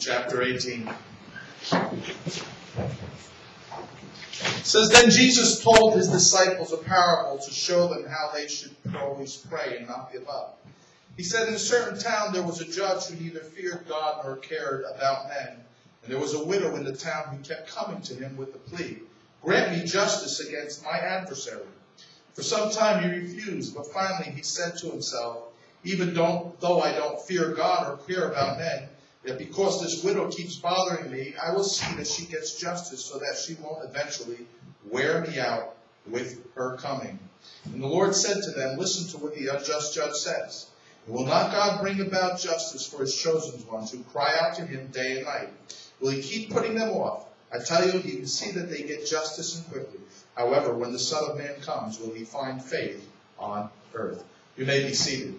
chapter 18. It says, Then Jesus told his disciples a parable to show them how they should always pray and not give up. He said, In a certain town there was a judge who neither feared God nor cared about men. And there was a widow in the town who kept coming to him with the plea, Grant me justice against my adversary. For some time he refused, but finally he said to himself, Even though I don't fear God or care about men, that because this widow keeps bothering me, I will see that she gets justice so that she won't eventually wear me out with her coming. And the Lord said to them, Listen to what the unjust judge says. Will not God bring about justice for his chosen ones who cry out to him day and night? Will he keep putting them off? I tell you, he can see that they get justice and quickly. However, when the Son of Man comes, will he find faith on earth? You may be seated.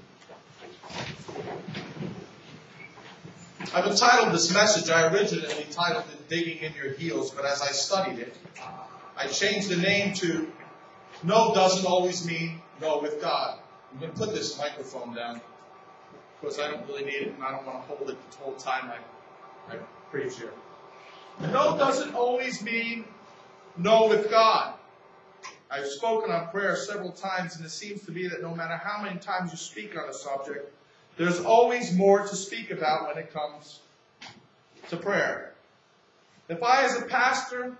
I've entitled this message, I originally titled it Digging in Your Heels, but as I studied it, I changed the name to No Doesn't Always Mean No with God. I'm going to put this microphone down because I don't really need it and I don't want to hold it the whole time I preach here. No doesn't always mean no with God. I've spoken on prayer several times, and it seems to me that no matter how many times you speak on a subject, there's always more to speak about when it comes to prayer. If I, as a pastor,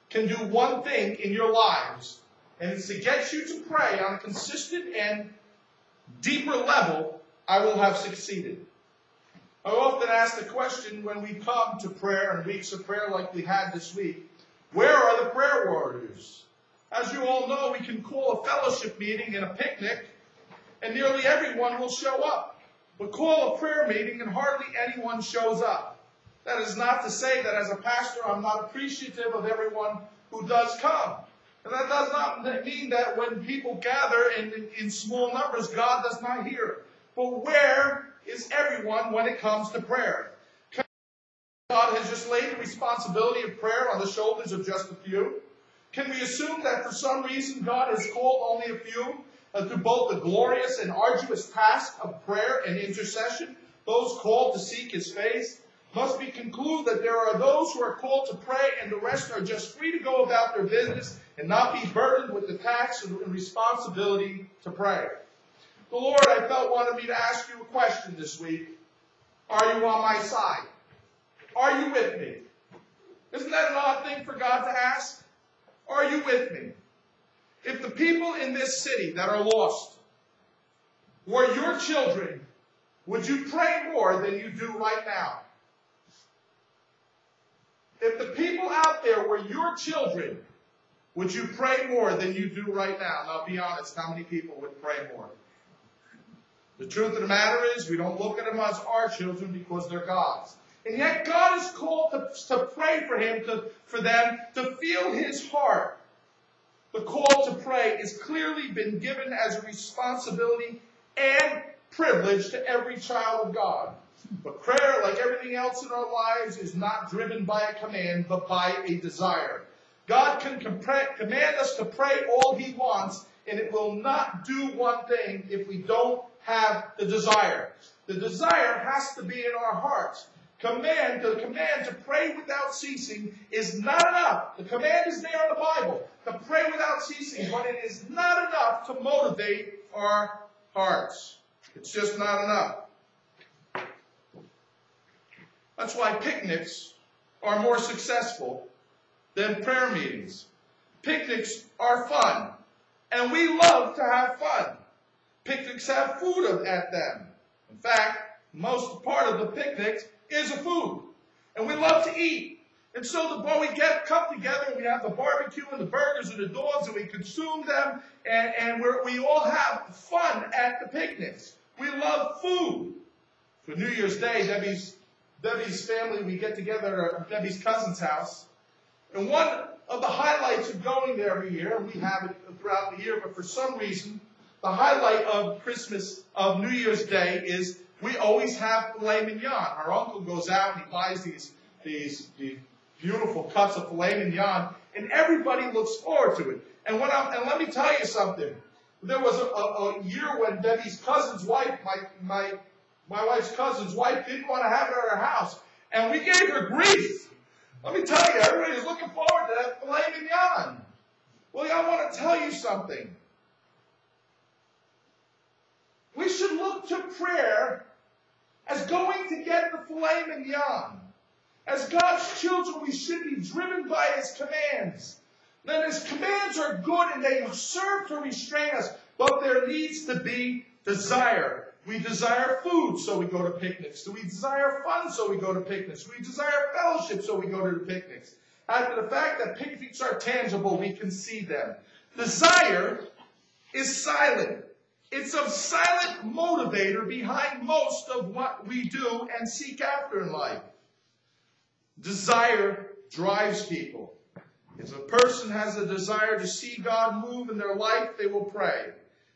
can do one thing in your lives, and it's to get you to pray on a consistent and deeper level, I will have succeeded. I often ask the question when we come to prayer and weeks of prayer like we had this week, where are the prayer warriors? As you all know, we can call a fellowship meeting and a picnic, and nearly everyone will show up. But call a prayer meeting and hardly anyone shows up. That is not to say that as a pastor I'm not appreciative of everyone who does come. And that does not mean that when people gather in small numbers, God does not hear. But where is everyone when it comes to prayer? God has just laid the responsibility of prayer on the shoulders of just a few. Can we assume that for some reason God has called only a few to both the glorious and arduous task of prayer and intercession, those called to seek his face? Must we conclude that there are those who are called to pray and the rest are just free to go about their business and not be burdened with the task and responsibility to pray? The Lord, I felt, wanted me to ask you a question this week. Are you on my side? Are you with me? Isn't that an odd thing for God to ask? Are you with me? If the people in this city that are lost were your children, would you pray more than you do right now? If the people out there were your children, would you pray more than you do right now? Now, be honest, how many people would pray more? The truth of the matter is, we don't look at them as our children because they're God's. And yet God is called to pray for him, for them to feel his heart. The call to pray has clearly been given as a responsibility and privilege to every child of God. But prayer, like everything else in our lives, is not driven by a command, but by a desire. God can command us to pray all he wants, and it will not do one thing if we don't have the desire. The desire has to be in our hearts. The command to pray without ceasing is not enough. The command is there in the Bible, to pray without ceasing, but it is not enough to motivate our hearts. It's just not enough. That's why picnics are more successful than prayer meetings. Picnics are fun, and we love to have fun. Picnics have food at them. In fact, most part of the picnic is a food, and we love to eat. And so when we come together, we have the barbecue and the burgers and the dogs, and we consume them, and we all have fun at the picnics. We love food. For New Year's Day, Debbie's family, we get together at Debbie's cousin's house, and one of the highlights of going there every year, and we have it throughout the year, but for some reason, the highlight of of New Year's Day is we always have filet mignon. Our uncle goes out and he buys these beautiful cuts of filet mignon, and everybody looks forward to it. And let me tell you something. There was a year when Debbie's cousin's wife, my wife's cousin's wife, didn't want to have it at her house. And we gave her grief. Let me tell you, everybody's looking forward to that filet mignon. Well, I want to tell you something. We should look to prayer as going to get the filet mignon. As God's children, we should be driven by His commands. Then His commands are good and they serve to restrain us, but there needs to be desire. We desire food, so we go to picnics. Do we desire fun, so we go to picnics? We desire fellowship, so we go to the picnics. After the fact that picnics are tangible, we can see them. Desire is silent. It's a silent motivator behind most of what we do and seek after in life. Desire drives people. If a person has a desire to see God move in their life, they will pray.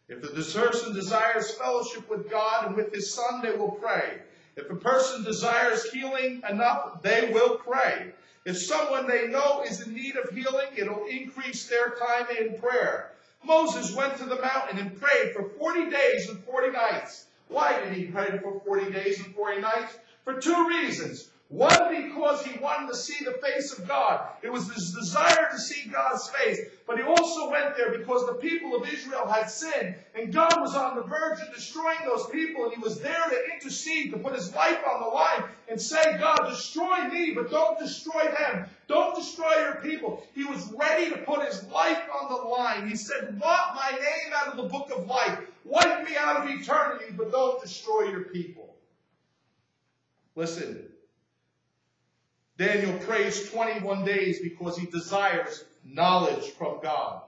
If the person desires fellowship with God and with His Son, they will pray. If a person desires healing enough, they will pray. If someone they know is in need of healing, it'll increase their time in prayer. Moses went to the mountain and prayed for 40 days and 40 nights. Why did he pray for 40 days and 40 nights? For two reasons. One, because he wanted to see the face of God. It was his desire to see God's face. But he also went there because the people of Israel had sinned. And God was on the verge of destroying those people. And he was there to intercede, to put his life on the line and say, God, destroy me, but don't destroy them. Don't destroy your people. He was ready to put his life on the line. He said, blot my name out of the book of life. Wipe me out of eternity, but don't destroy your people. Listen. Daniel prays 21 days because he desires knowledge from God.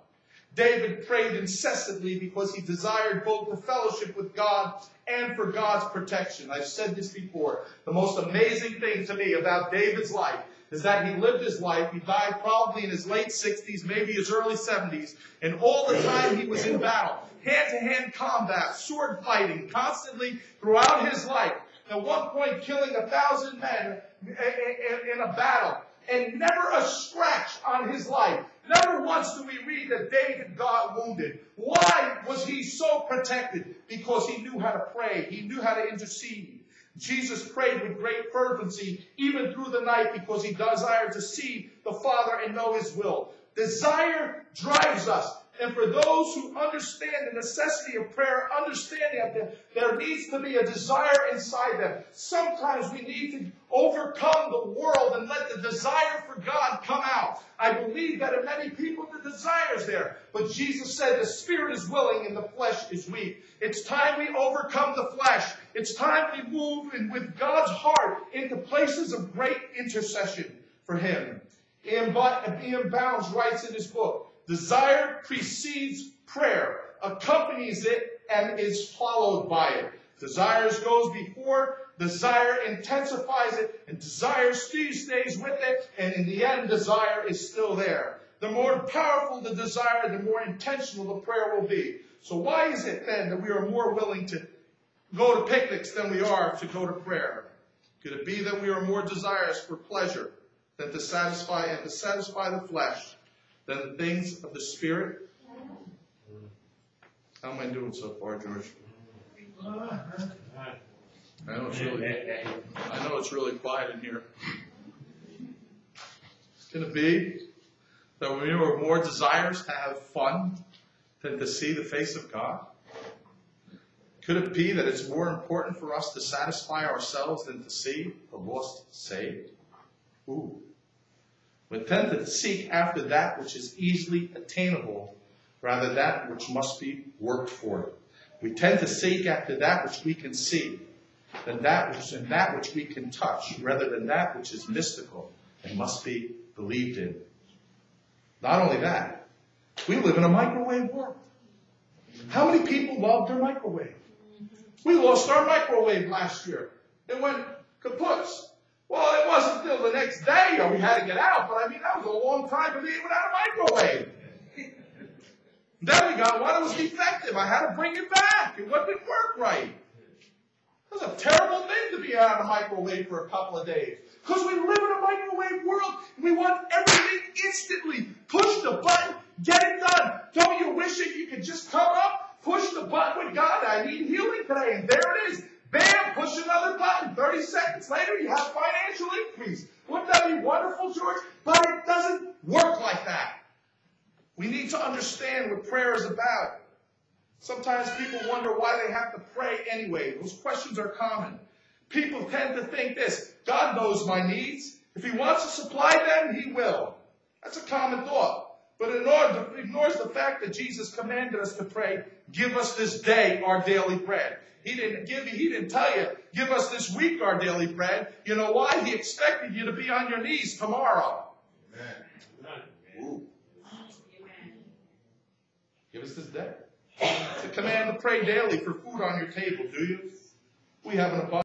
David prayed incessantly because he desired both the fellowship with God and for God's protection. I've said this before. The most amazing thing to me about David's life is that he lived his life. He died probably in his late 60s, maybe his early 70s. And all the time he was in battle. Hand-to-hand combat, sword fighting, constantly throughout his life. At one point killing 1,000 men in a battle, and never a scratch on his life. Never once do we read that David got wounded. Why was he so protected? Because he knew how to pray. He knew how to intercede. Jesus prayed with great fervency, even through the night, because he desired to see the Father and know His will. Desire drives us. And for those who understand the necessity of prayer, understanding that there needs to be a desire inside them. Sometimes we need to overcome the world and let the desire for God come out. I believe that in many people the desire is there. But Jesus said the spirit is willing and the flesh is weak. It's time we overcome the flesh. It's time we move in with God's heart into places of great intercession for Him. Ian Bounds writes in his book, desire precedes prayer, accompanies it, and is followed by it. Desire goes before, desire intensifies it, and desire stays with it, and in the end, desire is still there. The more powerful the desire, the more intentional the prayer will be. So why is it then that we are more willing to go to picnics than we are to go to prayer? Could it be that we are more desirous for pleasure than to satisfy the flesh than the things of the Spirit? How am I doing so far, George? I know it's really quiet in here. Can it be that we are more desirous to have fun than to see the face of God? Could it be that it's more important for us to satisfy ourselves than to see the lost saved? Ooh. We tend to seek after that which is easily attainable rather than that which must be worked for. We tend to seek after that which we can see than that which we can touch, rather than that which is mystical and must be believed in. Not only that, we live in a microwave world. How many people love their microwave? We lost our microwave last year. It went kaput. Well, it wasn't until the next day we had to get out, but I mean, that was a long time to be without a microwave. Then we got one that was defective. I had to bring it back. It didn't work right. It was a terrible thing to be out of a microwave for a couple of days. Because we live in a microwave world, and we want everything instantly. Push the button, get it done. Don't you wish that you could just come up, push the button with God, I need healing today, and there it is. Bam, push another button. 30 seconds later, you have financially understand what prayer is about. Sometimes people wonder why they have to pray anyway. Those questions are common. People tend to think this: God knows my needs. If he wants to supply them, he will. That's a common thought. But it ignores the fact that Jesus commanded us to pray, give us this day our daily bread. He didn't tell you, give us this week our daily bread. You know why? He expected you to be on your knees tomorrow. Amen. Ooh. Give us this day. It's a command to pray daily for food on your table, do you? We have an abundance.